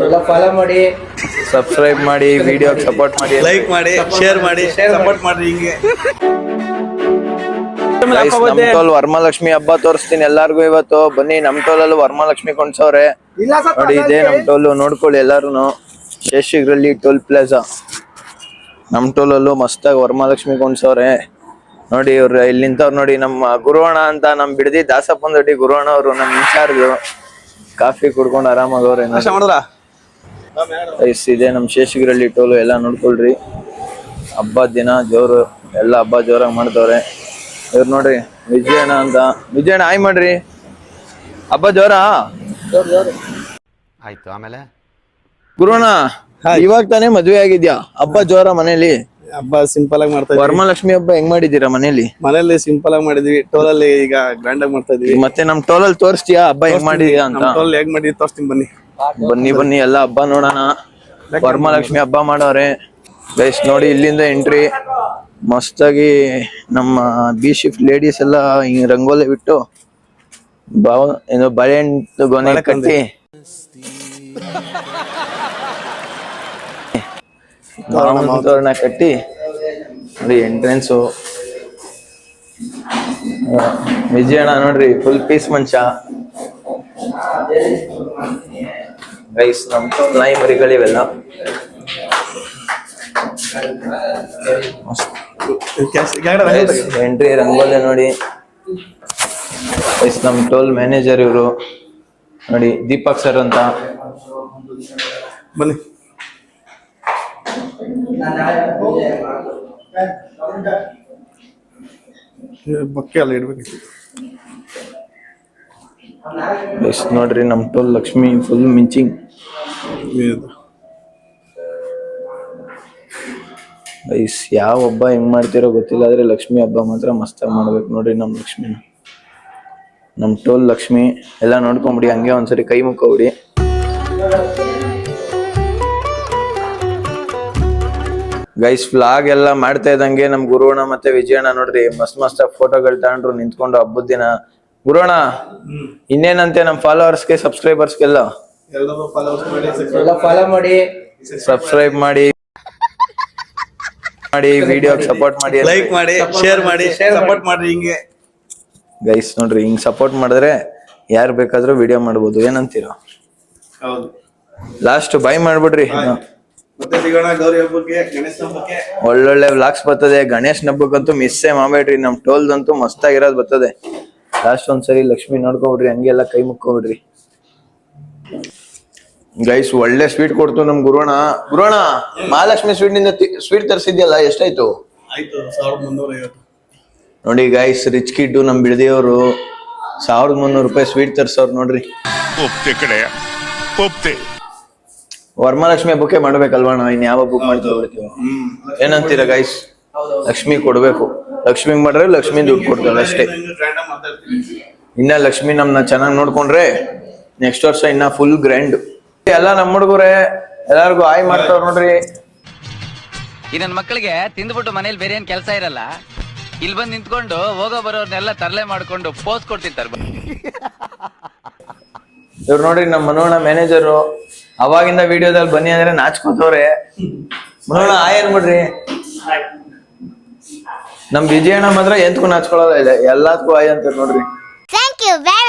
ಎಲ್ಲ ಫಾಲೋ ಮಾಡಿ, ಸಬ್ಸ್ಕ್ರೈಬ್ ಮಾಡಿ, ವಿಡಿಯೋ ಸಪೋರ್ಟ್ ಮಾಡಿ, ಲೈಕ್ ಮಾಡಿ, ಶೇರ್ ಮಾಡಿ, ಸಪೋರ್ಟ್ ಮಾಡಿ. ಹಿಂಗೆ ನಮ್ ಟೋಲ್ ವರಮಹಾಲಕ್ಷ್ಮಿ ಹಬ್ಬ ತೋರಿಸ್ತೀನಿ ಎಲ್ಲಾರ್ಗು. ಇವತ್ತು ಬನ್ನಿ, ನಮ್ ಟೋಲಲ್ಲೂ ವರಮಹಾಲಕ್ಷ್ಮಿ ಕೊಂಡ್ಸವ್ರೆ ನೋಡಿ. ಇದೇ ನಮ್ ಟೋಲ್, ನೋಡ್ಕೊಳ್ಳಿ ಎಲ್ಲಾರುನು. ಶೇಷಗಿರಲ್ಲಿ ಟೋಲ್ ಪ್ಲಾಜಾ, ನಮ್ ಟೋಲಲ್ಲೂ ಮಸ್ತಾಗಿ ವರಮಹಾಲಕ್ಷ್ಮಿ ಕೊಂಡ್ಸವ್ರೆ ನೋಡಿ. ಇವ್ರು ಇಲ್ಲಿ ನಿಂತವ್ರು ನೋಡಿ, ನಮ್ಮ ಗುರುವಣ ಅಂತ, ನಮ್ ಬಿಡದಿ ದಾಸಪ್ಪನ ದೊಡ್ಡಿ ಗುರುವಣ ಅವರು, ನಮ್ ಇನ್ಚಾರ್ಜ್. ಕಾಫಿ ಕುಡ್ಕೊಂಡು ಆರಾಮಾಗವ್ರೆ. ಇದೇ ನಮ್ ಶೇಷಗಿರಲ್ಲಿ ಟೋಲು. ಎಲ್ಲ ನೋಡ್ಕೊಳ್ರಿ, ಹಬ್ಬದ ದಿನ ಜೋರು, ಎಲ್ಲ ಹಬ್ಬ ಜೋರಾಗಿ ಮಾಡ್ತವ್ರೆ. ಇವ್ರು ನೋಡ್ರಿ, ವಿಜಯಣ್ಣ ಅಂತ. ವಿಜಯಣ್ಣ ಆಯ್ ಮಾಡ್ರಿ, ಹಬ್ಬ ಜೋರಾ ಆಯ್ತು. ಆಮೇಲೆ ಗುರುವಣ್ಣ, ಇವಾಗ ತಾನೇ ಮದ್ವೆ ಆಗಿದ್ಯಾ, ಹಬ್ಬ ಜೋರ ಮನೇಲಿ? ಹಬ್ಬ ಸಿಂಪಲ್ ಆಗಿ ಮಾಡ್ತಾ ಇದ್ವಿ. ವರಮಹಾಲಕ್ಷ್ಮಿ ಹಬ್ಬ ಹೆಂಗ್ ಮಾಡಿದೀರಾ ಮನೇಲಿ? ಮನೇಲಿ ಸಿಂಪಲ್ ಆಗಿ ಮಾಡಿದ್ವಿ. ಟೋಲಲ್ಲಿ ಈಗ ಗ್ರ್ಯಾಂಡ್ ಆಗಿ ಮಾಡ್ತಾ ಇದೀವಿ. ಮತ್ತೆ ನಮ್ ಟೋಲಲ್ಲಿ ತೋರಿಸ್ತೀಯಾ ಹಬ್ಬ ಹೆಂಗ್ ಮಾಡಿದ್ಯಾ ಅಂತ? ಟೋಲ್ ಹೇಗ್ ಮಾಡಿ ತೋರಿಸ್ತೀನಿ ಬನ್ನಿ. ಬನ್ನಿ ಎಲ್ಲ ಹಬ್ಬ ನೋಡೋಣ. ವರಮಹಾಲಕ್ಷ್ಮಿ ಹಬ್ಬ ಮಾಡವ್ರೆ ಗೈಸ್ ನೋಡಿ. ಇಲ್ಲಿಂದ ಎಂಟ್ರಿ ಮಸ್ತಾಗಿ ನಮ್ಮ ಬಿ ಶಿಫ್ಟ್ ಲೇಡೀಸ್ ಎಲ್ಲ ಹಿಂಗ್ ರಂಗೋಲಿ ಬಿಟ್ಟು ಏನು ಬಾಳೆಹಣ್ಣು ಗೊನೆ ಕಟ್ಟಿ ತೋರಣ ಕಟ್ಟಿ ನೋಡಿ ಎಂಟ್ರೆನ್ಸು. ವಿಜಯಣ್ಣ ನೋಡ್ರಿ, ಫುಲ್ ಪೀಸ್ ಮಂಚ ಗೈಸ್. ನಮ್ ನಾಯಿ ಮರಿಗಳಿವೆಲ್ಲ ಎಂಟ್ರಿ ರಂಗೋಲಿ ನೋಡಿ ಗೈಸ್. ನಮ್ ಟೋಲ್ ಮ್ಯಾನೇಜರ್ ಇವರು ನೋಡಿ, ದೀಪಕ್ ಸರ್ ಅಂತ. ಬನ್ನಿ. ಬಕ್ಕೆ ಎಲ್ಲ ಇಡ್ಬೇಕಿತ್ತು. ನೋಡ್ರಿ, ನಮ್ ಟೋಲ್ ಲಕ್ಷ್ಮಿ ಫುಲ್ ಮಿಂಚಿಂಗ್. ಗೈಸ್ ಯಾವ ಹಬ್ಬ ಹೆಂಗ್ ಮಾಡ್ತಿರೋ ಗೊತ್ತಿಲ್ಲ, ಆದ್ರೆ ಲಕ್ಷ್ಮಿ ಹಬ್ಬ ಮಾತ್ರ ಮಸ್ತಾಗಿ ಮಾಡ್ಬೇಕು ನೋಡ್ರಿ. ನಮ್ ಲಕ್ಷ್ಮಿನ, ನಮ್ ಟೋಲ್ ಲಕ್ಷ್ಮಿ ಎಲ್ಲ ನೋಡ್ಕೊಂಬಿಡಿ. ಹಂಗೆ ಒಂದ್ಸರಿ ಕೈ ಮುಕ್ಕೋಬಿಡಿ. ಗೈಸ್ ವ್ಲಾಗ್ ಎಲ್ಲ ಮಾಡ್ತಾ ಇದ್ದಂಗೆ ನಮ್ ಗುರುವಣ್ಣ ಮತ್ತೆ ವಿಜಯಣ್ಣ ನೋಡ್ರಿ ಮಸ್ತ್ ಫೋಟೋಗಳು ತಗೊಂಡ್ರು ನಿಂತ್ಕೊಂಡು ಹಬ್ಬದ ದಿನ. ಗುರುವಣ್ಣ ಇನ್ನೇನಂತೆ ನಮ್ ಫಾಲೋವರ್ಸ್ಗೆ, ಸಬ್ಸ್ಕ್ರೈಬರ್ಸ್ಗೆಲ್ಲ ಎಲ್ಲ ಫಾಲೋ ಮಾಡಿ, ಸಬ್ಸ್ಕ್ರೈಬ್ ಮಾಡಿ, ವಿಡಿಯೋ ಸಪೋರ್ಟ್ ಮಾಡಿ, ಲೈಕ್ ಮಾಡಿ, ಶೇರ್ ಮಾಡಿ, ಸಪೋರ್ಟ್ ಮಾಡಿ. ಹಿಂಗೆ ಗೈಸ್ ನೋಡ್ರಿ, ಹಿಂಗ್ ಸಪೋರ್ಟ್ ಮಾಡಿದ್ರೆ ಯಾರು ಬೇಕಾದ್ರೂ ವಿಡಿಯೋ ಮಾಡ್ಬೋದು. ಏನಂತೀರ? ಹೌದು. ಲಾಸ್ಟ್ ಬಾಯ್ ಮಾಡ್ಬಿಡ್ರಿ. ಮತ್ತೆ ಸಿಗೋಣ ಗೌರಿ ಹಬ್ಬಕ್ಕೆ, ಗಣೇಶ ಹಬ್ಬಕ್ಕೆ. ಒಳ್ಳೊಳ್ಳೆ ವ್ಲಾಗ್ಸ್ ಬರ್ತದೆ. ಗಣೇಶ್ ಹಬ್ಬಕ್ಕಂತೂ ಮಿಸ್ಸೇ ಮಾಡ್ಬೇಡ್ರಿ. ನಮ್ ಟೋಲ್ದಂತೂ ಮಸ್ತಾಗಿರೋದು ಬರ್ತದೆ. ಲಾಸ್ಟ್ ಒಂದ್ಸರಿ ಲಕ್ಷ್ಮಿ ನೋಡ್ಕೊಬಿಡ್ರಿ, ಹಂಗೆಲ್ಲ ಕೈ ಮುಕ್ಕೊಬಿಡ್ರಿ. ಗೈಸ್ ಒಳ್ಳೆ ಸ್ವೀಟ್ ಕೊಡ್ತು ನಮ್ ಗುರುವಣ್ಣ. ಗುರುವಣ್ಣ, ಮಹಾಲಕ್ಷ್ಮಿ ಸ್ವೀಟ್ ನಿಂದ ಸ್ವೀಟ್ ತರಿಸಿದ್ಯಲ್ಲ, ಎಷ್ಟಾಯ್ತು? ಆಯ್ತು 1350. ನೋಡಿ ಗೈಸ್, ರಿಚ್ ಕಿಡ್ ನಮ್ ಬಿಡದಿಯವರು 1300 ರೂಪಾಯಿ ಸ್ವೀಟ್ ತರ್ಸವ್ರು ನೋಡ್ರಿ. ವರಮಹಾಲಕ್ಷ್ಮಿ ಹಬ್ಬಕ್ಕೆ ಮಾಡ್ಬೇಕಲ್ವಣ್ಣ, ಇನ್ ಯಾವ ಬುಕ್ ಮಾಡ್ತೀವಿ? ಏನಂತೀರ ಗೈಸ್? ಲಕ್ಷ್ಮಿ ಕೊಡ್ಬೇಕು. ಲಕ್ಷ್ಮಿಗ್ ಮಾಡ್ರೆ ಲಕ್ಷ್ಮಿ ದುಡ್ಡು ಕೊಡ್ತಾಳೆ ಅಷ್ಟೇ. ಇನ್ನ ಲಕ್ಷ್ಮಿ ನಮ್ನ ಚೆನ್ನಾಗ್ ನೋಡ್ಕೊಂಡ್ರೆ ನೆಕ್ಸ್ಟ್ ವರ್ಷ ಇನ್ನ ಫುಲ್ ಗ್ರ್ಯಾಂಡ್. ಎಲ್ಲ ನಮ್ಮ ಹುಡುಗರೇ ಎಲ್ಲಾರ್ಗು ಆಯ್ ಮಾಡ್ತಾವ್ರ ನೋಡ್ರಿ. ಈ ನನ್ ಮಕ್ಕಳಿಗೆ ತಿಂದ್ಬಿಟ್ಟು ಮನೇಲಿ ಬೇರೆ ಏನ್ ಕೆಲಸ ಇರಲ್ಲ, ಇಲ್ಲಿ ಬಂದು ನಿಂತ್ಕೊಂಡು ಹೋಗೋ ಬರೋರ್ನೆಲ್ಲ ತರಲೆ ಮಾಡ್ಕೊಂಡು ಪೋಸ್ ಕೊಡ್ತಿರ್ತಾರೆ. ಇವ್ರು ನೋಡ್ರಿ ನಮ್ ಮನೋಣ್ಣ ಮ್ಯಾನೇಜರು. ಅವಾಗಿಂದ ವಿಡಿಯೋದಲ್ಲಿ ಬನ್ನಿ ಅಂದ್ರೆ ನಾಚ್ಕೋತವ್ರೆ. ಮನೋಣ್ಣ ಆಯ್ ಅನ್ಬಿಡ್ರಿ. ನಮ್ ವಿಜಯಣ್ಣ ಮಾತ್ರ ಎಂತಕ್ಕೂ ನಾಚ್ಕೊಳ್ಳಲ್ಲ, ಇಲ್ಲ ಎಲ್ಲದಕ್ಕೂ ಆಯ್ ಅಂತಾರೆ ನೋಡ್ರಿ. Thank you very